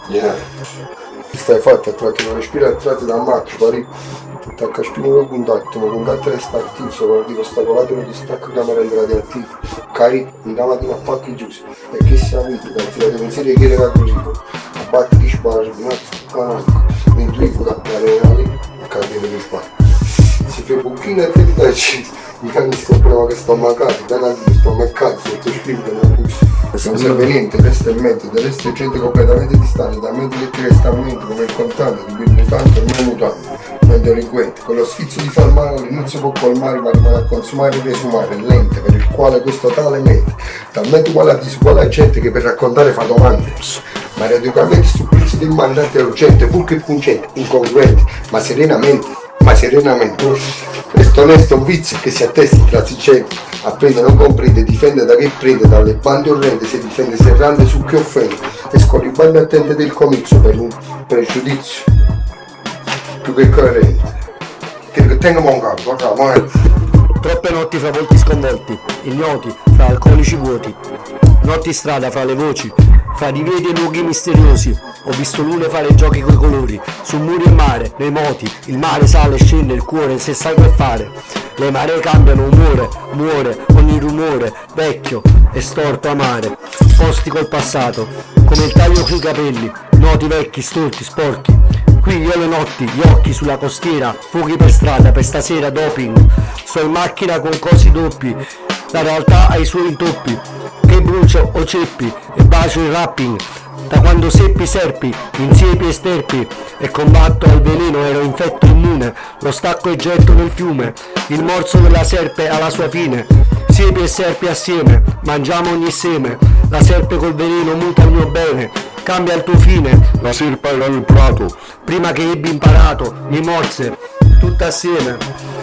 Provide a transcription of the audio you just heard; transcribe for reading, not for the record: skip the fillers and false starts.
Yeah. Stai fatto, attratti non respira, attratti da macchina, poi attacca stimolo contatto, ma contatto è spartito, vuol dire ostacolato di stacco camerello radioattivo, cari, in cama di una pacchi giusti, e che siamo lì, da tirare pensieri che era così, a batti di sparo, di mazzo, mentre io da arenali, a cadere di sparo. Si fa buchina e te li dai, mi hanno sto prova che sto mancato, da una vita, sto mancato, sotto spirito, non busti. Non serve niente, resta in mente, del resto è gente completamente distante, da mente che ti resta a mente come il contante, di quel mutante e non mutante, ma il delinquente, con lo sfizio di far male non si può colmare ma rimane a consumare e riesumare, l'ente per il quale questo tale mente, talmente uguale a disuguale a gente che per raccontare fa domande, ma radicalmente supplizio di mandante urgente, pur che pungente, incongruente, ma serenamente. Questo onesto è un vizio che si attesta intransigente, apprende, non comprende, difende da che prende, dalle bande orrende, si difende serrante su che offende, e scorribande attente del comizio per un pregiudizio più che coerente. Che tengo un capo, Troppe notti fra volti sconvolti, ignoti, fra alcolici vuoti, notti in strada fra le voci, fra divieti e luoghi misteriosi, ho visto lune fare giochi coi colori, su muri e mare, nei moti, il mare sale, scende, il cuore, se sai quel fare, le maree cambiano umore, muore, ogni rumore, vecchio e storto amare, posti col passato, come il taglio sui capelli, noti vecchi, stolti, sporchi. Qui io le notti, gli occhi sulla costiera, fuochi per strada, per stasera doping, sto in macchina con cosi doppi, la realtà ha i suoi intoppi, che brucio o ceppi e bacio il rapping, da quando seppi serpi, in siepi e sterpi, e combatto al veleno ero infetto immune, lo stacco e getto nel fiume, il morso della serpe ha la sua fine, siepi e serpi assieme, mangiamo ogni seme, la serpe col veleno muta il mio bene, cambia il tuo fine, la serpe era nel prato, prima che ebbi imparato, mi morse, tutta assieme.